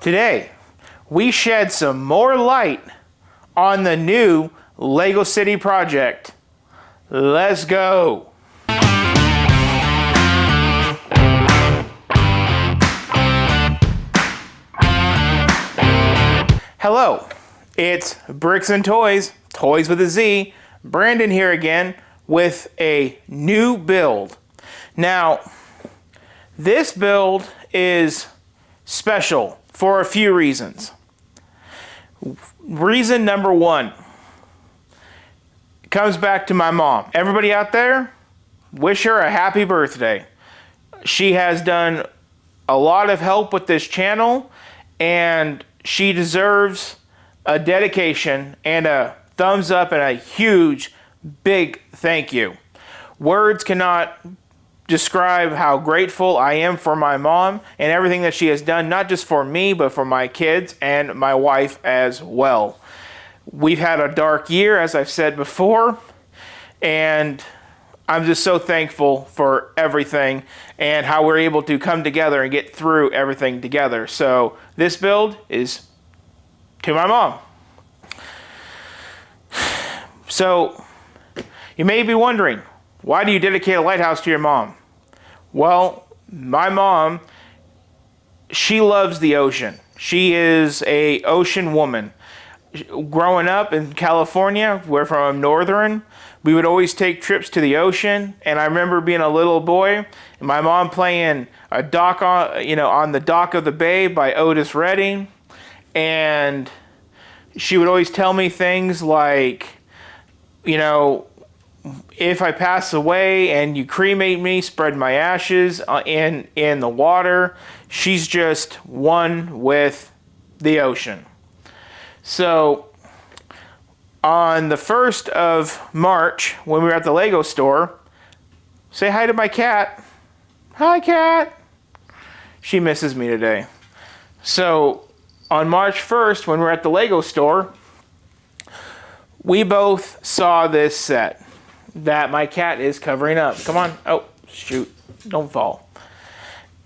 Today, we shed some more light on the new Lego City project. Let's go! Hello, it's Bricks and Toys, Toys with a Z, Brandon here again with a new build. Now, this build is special for a few reasons. Reason number one comes back to my mom. Everybody out there, wish her a happy birthday. She has done a lot of help with this channel, and she deserves a dedication and a thumbs up and a huge, big thank you. Words cannot describe how grateful I am for my mom and everything that she has done, not just for me, but for my kids and my wife as well. We've had a dark year, as I've said before, and I'm just so thankful for everything and how we're able to come together and get through everything together. So this build is to my mom. So you may be wondering, why do you dedicate a lighthouse to your mom? Well, my mom, she loves the ocean. She is an ocean woman. Growing up in California, we're from Northern, we would always take trips to the ocean, and I remember being a little boy, and my mom playing a dock on the dock of the bay by Otis Redding, and she would always tell me things like, if I pass away and you cremate me, spread my ashes in the water. She's just one with the ocean. So on the 1st of March, when we were at the Lego store, say hi to my cat. Hi, cat. She misses me today. So on March 1st, when we were at the Lego store, we both saw this set that my cat is covering up. Come on. Oh, shoot. Don't fall.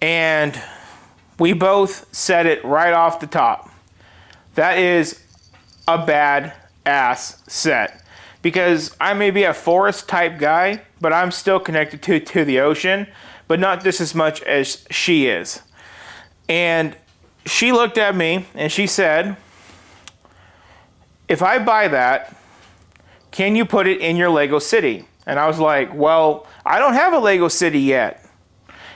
And we both said it right off the top. That is a bad-ass set. Because I may be a forest type guy, but I'm still connected to the ocean, but not just as much as she is. And she looked at me and she said, if I buy that, can you put it in your Lego City? And I was like, well, I don't have a Lego City yet.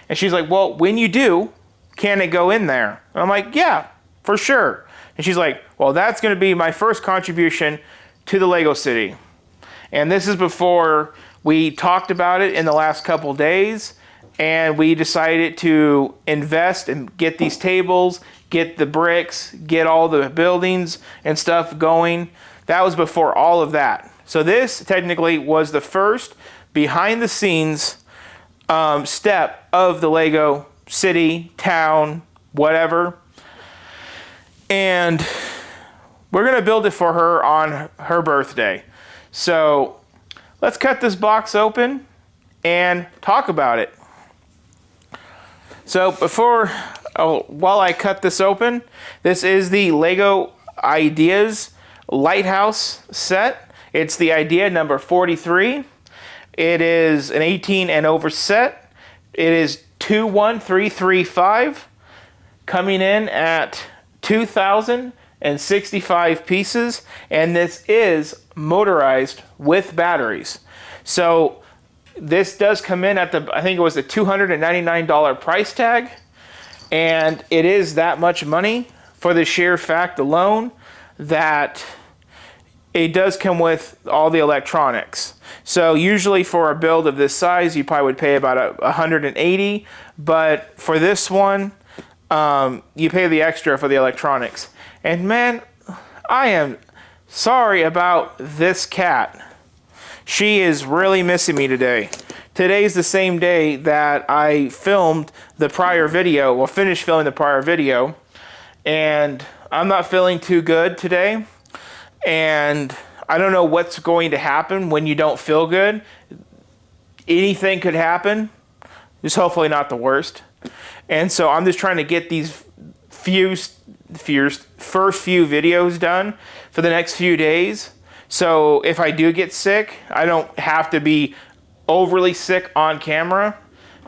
And she's like, well, when you do, can it go in there? And I'm like, yeah, for sure. And she's like, well, that's going to be my first contribution to the Lego City. And this is before we talked about it in the last couple days, and we decided to invest and get these tables, get the bricks, get all the buildings and stuff going. That was before all of that. So this technically was the first behind the scenes step of the Lego City, town, whatever. And we're going to build it for her on her birthday. So let's cut this box open and talk about it. So while I cut this open, this is the Lego Ideas Lighthouse set. It's the idea number 43. It is an 18 and over set. It is 21335, coming in at 2,065 pieces, and this is motorized with batteries. So this does come in at I think it was a $299 price tag, and it is that much money for the sheer fact alone that it does come with all the electronics. So usually for a build of this size, you probably would pay about $180, but for this one, you pay the extra for the electronics. And man, I am sorry about this cat. She is really missing me today. Today's the same day that I filmed the prior video, well, finished filming the prior video, and I'm not feeling too good today. And I don't know what's going to happen when you don't feel good. Anything could happen. Just hopefully not the worst. And so I'm just trying to get these few first few videos done for the next few days. So if I do get sick, I don't have to be overly sick on camera.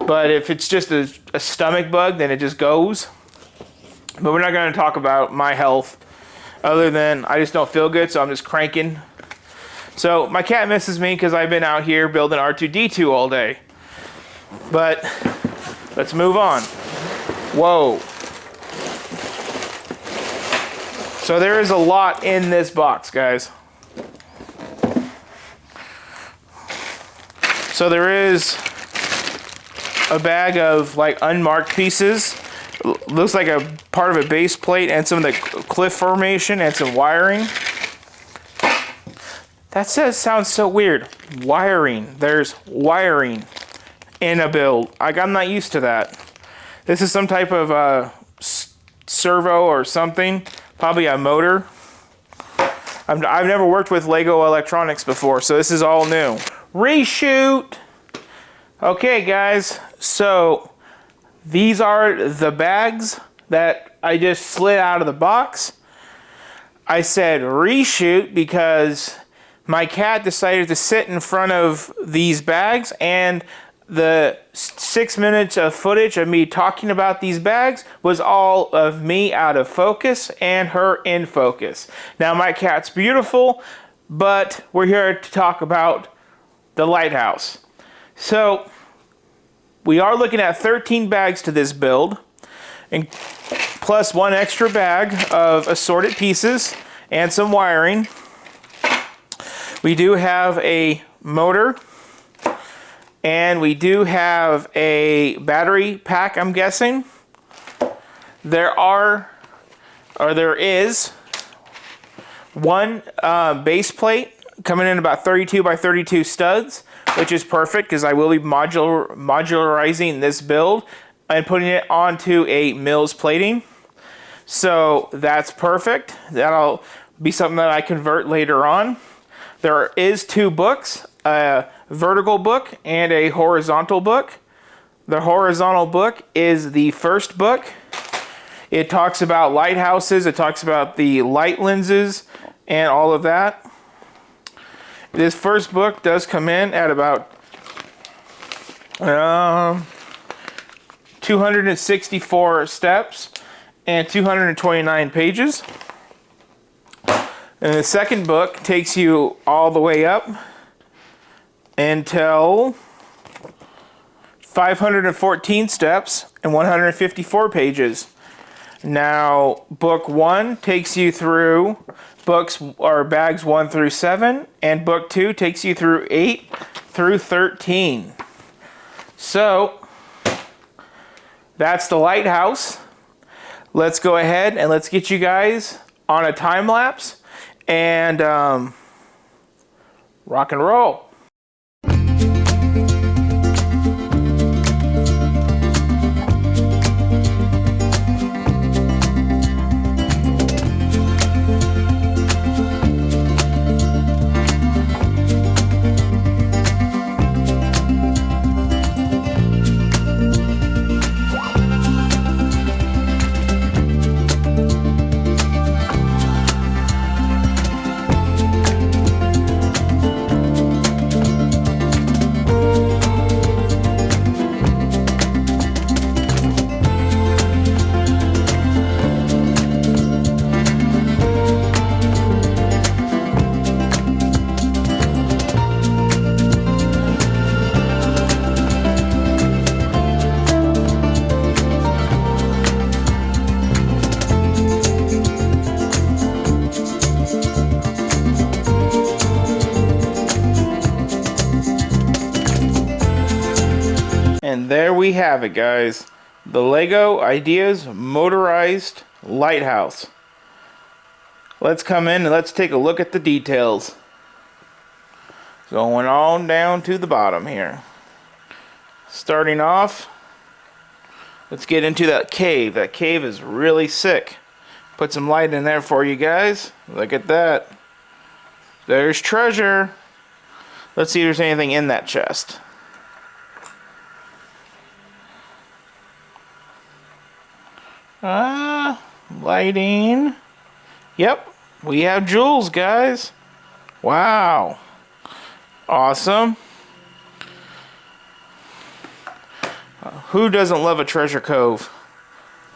But if it's just a stomach bug, then it just goes. But we're not going to talk about my health other than I just don't feel good, so I'm just cranking. So my cat misses me because I've been out here building R2-D2 all day. But let's move on. Whoa. So there is a lot in this box, guys. So there is a bag of like unmarked pieces. Looks like a part of a base plate and some of the cliff formation and some wiring. That sounds so weird. Wiring. There's wiring in a build. I'm not used to that. This is some type of servo or something. Probably a motor. I've never worked with Lego electronics before, so this is all new. Reshoot! Okay, guys. So these are the bags that I just slid out of the box. I said reshoot because my cat decided to sit in front of these bags, and the 6 minutes of footage of me talking about these bags was all of me out of focus and her in focus. Now my cat's beautiful, but we're here to talk about the Lighthouse. So we are looking at 13 bags to this build, and plus one extra bag of assorted pieces and some wiring. We do have a motor, and we do have a battery pack, I'm guessing. There is one base plate coming in about 32 by 32 studs, which is perfect because I will be modularizing this build and putting it onto a Mills plating. So that's perfect. That'll be something that I convert later on. There is two books, a vertical book and a horizontal book. The horizontal book is the first book. It talks about lighthouses, it talks about the light lenses and all of that. This first book does come in at about 264 steps and 229 pages. And the second book takes you all the way up until 514 steps and 154 pages. Now, book 1 takes you through bags 1 through 7, and book 2 takes you through 8 through 13. So, that's the Lighthouse. Let's go ahead and let's get you guys on a time lapse and rock and roll. And there we have it, guys. The Lego Ideas Motorized Lighthouse. Let's come in and let's take a look at the details. Going on down to the bottom here. Starting off, let's get into that cave. That cave is really sick. Put some light in there for you guys. Look at that. There's treasure. Let's see if there's anything in that chest. Lighting. Yep, we have jewels, guys. Wow. Awesome. Who doesn't love a treasure cove?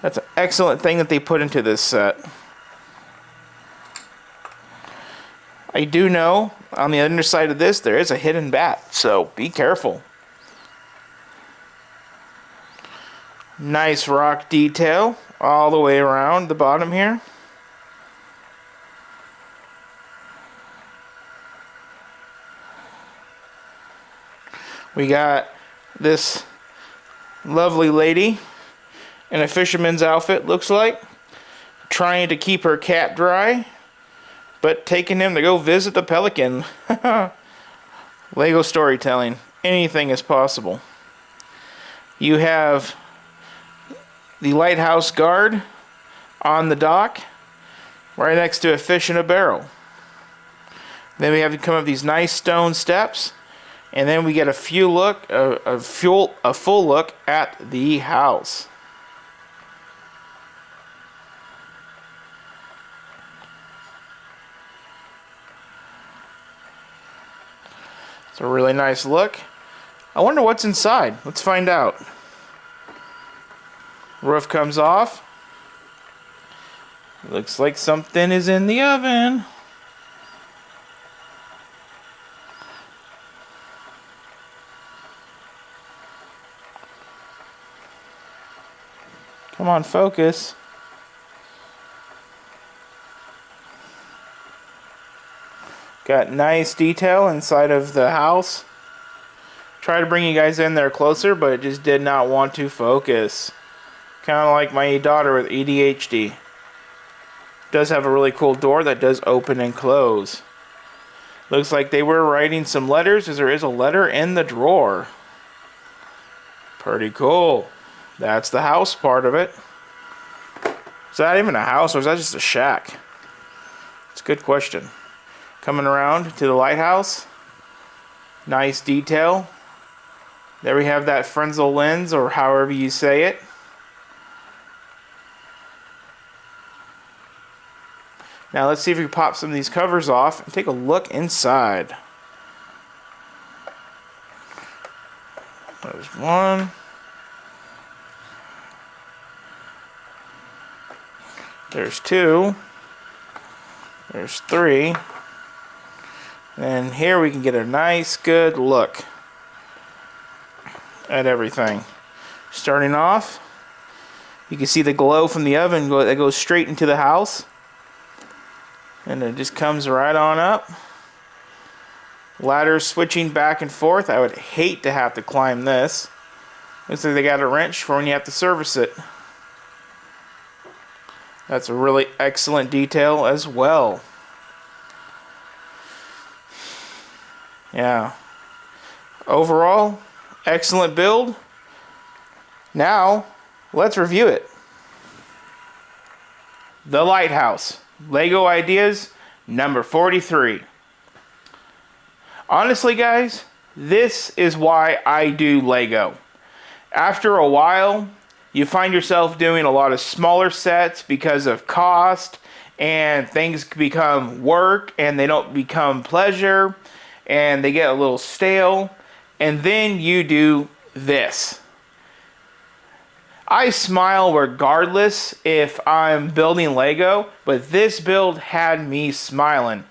That's an excellent thing that they put into this set. I do know on the underside of this there is a hidden bat, so be careful. Nice rock detail all the way around the bottom here. We got this lovely lady in a fisherman's outfit, looks like, trying to keep her cat dry, but taking him to go visit the pelican. Lego storytelling. Anything is possible. You have the lighthouse guard on the dock, right next to a fish in a barrel. Then we have to come up these nice stone steps, and then we get a full look at the house. It's a really nice look. I wonder what's inside. Let's find out. Roof comes off. Looks like something is in the oven. Come on, focus. Got nice detail inside of the house. Try to bring you guys in there closer, but it just did not want to focus. Kind of like my daughter with ADHD. Does have a really cool door that does open and close. Looks like they were writing some letters, as there is a letter in the drawer. Pretty cool. That's the house part of it. Is that even a house, or is that just a shack? It's a good question. Coming around to the lighthouse. Nice detail. There we have that Fresnel lens, or however you say it. Now let's see if we can pop some of these covers off and take a look inside. There's one. There's two. There's three. And here we can get a nice good look at everything. Starting off, you can see the glow from the oven that goes straight into the house. And it just comes right on up. Ladders switching back and forth. I would hate to have to climb this. Looks like they got a wrench for when you have to service it. That's a really excellent detail as well. Yeah. Overall, excellent build. Now, let's review it. The Lighthouse. Lego Ideas number 43. Honestly, guys, this is why I do Lego. After a while, you find yourself doing a lot of smaller sets because of cost, and things become work and they don't become pleasure, and they get a little stale, and then you do this. I smile regardless if I'm building Lego, but this build had me smiling.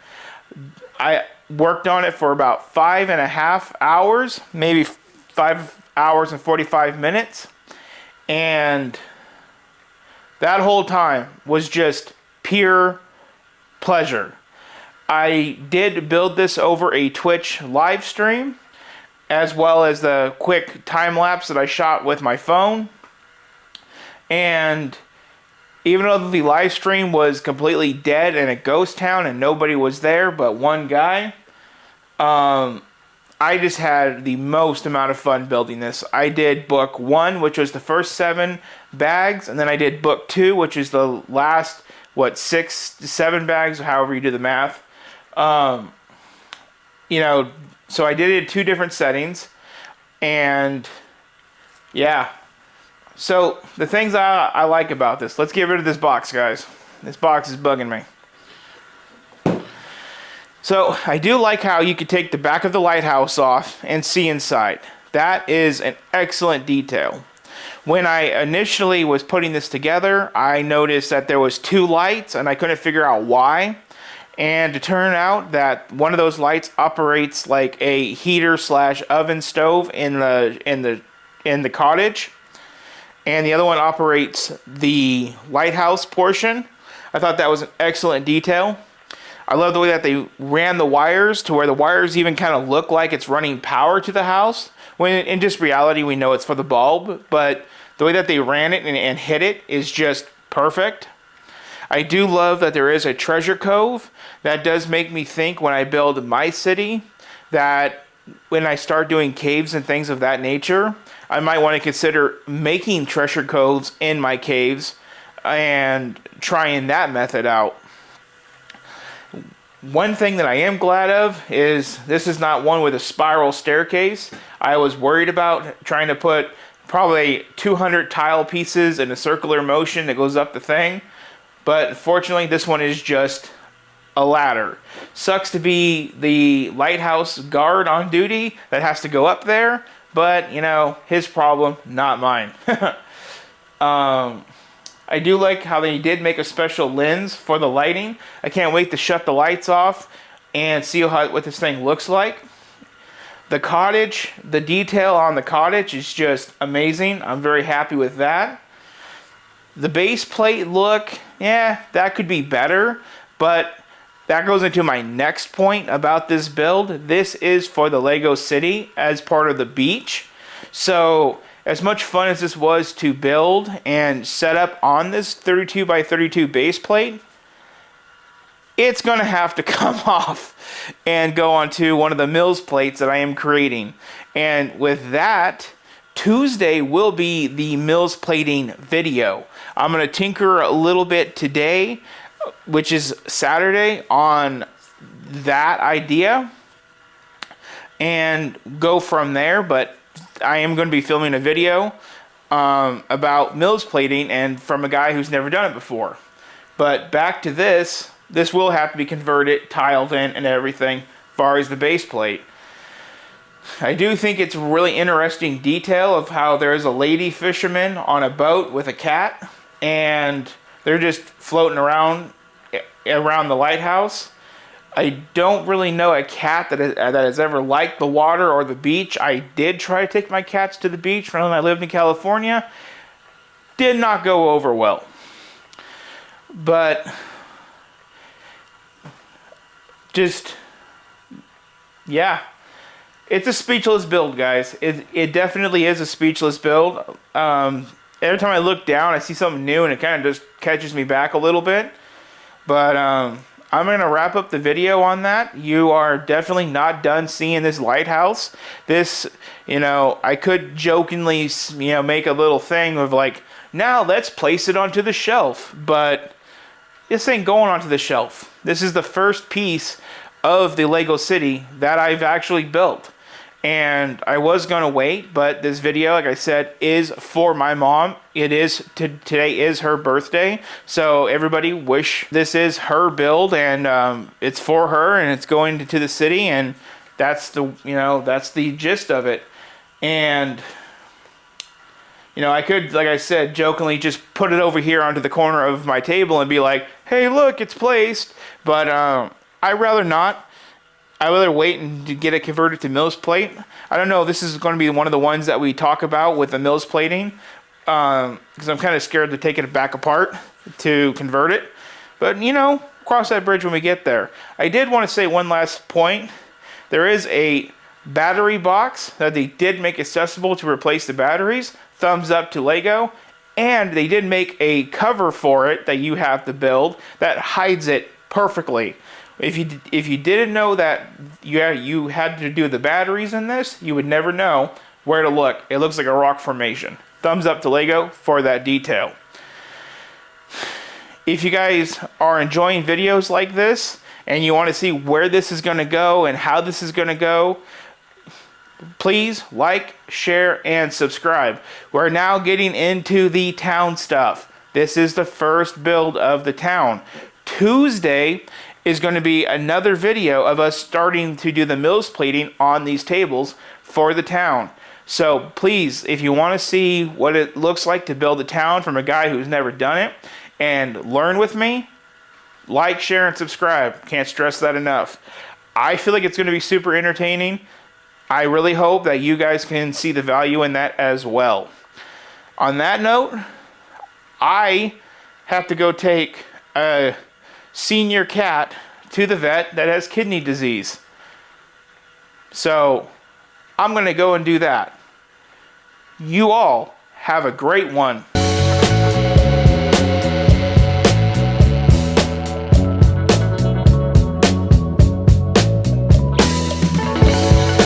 I worked on it for about 5.5 hours, maybe 5 hours and 45 minutes, and that whole time was just pure pleasure. I did build this over a Twitch live stream, as well as the quick time lapse that I shot with my phone. And even though the live stream was completely dead in a ghost town and nobody was there but one guy, I just had the most amount of fun building this. I did book 1, which was the first 7 bags, and then I did book 2, which is the last, 6 to 7 bags, however you do the math. You know, so I did it in 2 different settings, and yeah, So the things I like about this, let's get rid of this box, guys. This box is bugging me. So I do like how you could take the back of the lighthouse off and see inside. That is an excellent detail. When I initially was putting this together, I noticed that there was 2 lights and I couldn't figure out why. And to turn out that one of those lights operates like a heater / oven stove in the cottage, and the other one operates the lighthouse portion. I thought that was an excellent detail. I love the way that they ran the wires to where the wires even kind of look like it's running power to the house, when in just reality we know it's for the bulb, but the way that they ran it and hit it is just perfect. I do love that there is a treasure cove. That does make me think when I build my city that when I start doing caves and things of that nature, I might want to consider making treasure coves in my caves and trying that method out. One thing that I am glad of is this is not one with a spiral staircase. I was worried about trying to put probably 200 tile pieces in a circular motion that goes up the thing. But fortunately, this one is just a ladder. Sucks to be the lighthouse guard on duty that has to go up there. But, you know, his problem, not mine. I do like how they did make a special lens for the lighting. I can't wait to shut the lights off and see what this thing looks like. The cottage, the detail on the cottage is just amazing. I'm very happy with that. The base plate look, yeah, that could be better, but that goes into my next point about this build. This is for the Lego City as part of the beach. So as much fun as this was to build and set up on this 32 by 32 base plate, it's going to have to come off and go onto one of the Mills plates that I am creating. And with that, Tuesday will be the Mills plating video. I'm going to tinker a little bit today, which is Saturday, on that idea and go from there. But I am going to be filming a video about Mills plating and from a guy who's never done it before. But back to this. This will have to be converted, tiled in, and everything, as far as the base plate. I do think it's a really interesting detail of how there's a lady fisherman on a boat with a cat, and they're just floating around the lighthouse. I don't really know a cat that has ever liked the water or the beach. I did try to take my cats to the beach when I lived in California. Did not go over well. But just, yeah, it's a speechless build, guys. It definitely is a speechless build. Every time I look down, I see something new, and it kind of just catches me back a little bit. But I'm going to wrap up the video on that. You are definitely not done seeing this lighthouse. This, you know, I could jokingly, you know, make a little thing of like, now let's place it onto the shelf. But this ain't going onto the shelf. This is the first piece of the Lego City that I've actually built. And I was going to wait, but this video, like I said, is for my mom. It is, today is her birthday. So everybody wish this is her build, and it's for her, and it's going to the city, and that's the, you know, that's the gist of it. And you know, I could, like I said, jokingly just put it over here onto the corner of my table and be like, hey, look, it's placed. But I'd rather not. I'd rather wait and get it converted to Mills plate. I don't know if this is going to be one of the ones that we talk about with the Mills plating, because I'm kind of scared to take it back apart to convert it. But, you know, cross that bridge when we get there. I did want to say one last point. There is a battery box that they did make accessible to replace the batteries. Thumbs up to Lego. And they did make a cover for it that you have to build that hides it perfectly. If you didn't know that you had to do the batteries in this, you would never know where to look. It looks like a rock formation. Thumbs up to Lego for that detail. If you guys are enjoying videos like this and you want to see where this is going to go and how this is going to go, please like, share, and subscribe. We're now getting into the town stuff. This is the first build of the town. Tuesday is going to be another video of us starting to do the mills plating on these tables for the town. So please, if you want to see what it looks like to build a town from a guy who's never done it and learn with me, like, share, and subscribe. Can't stress that enough. I feel like it's going to be super entertaining. I really hope that you guys can see the value in that as well. On that note, I have to go take a senior cat to the vet that has kidney disease. So I'm going to go and do that. You all have a great one.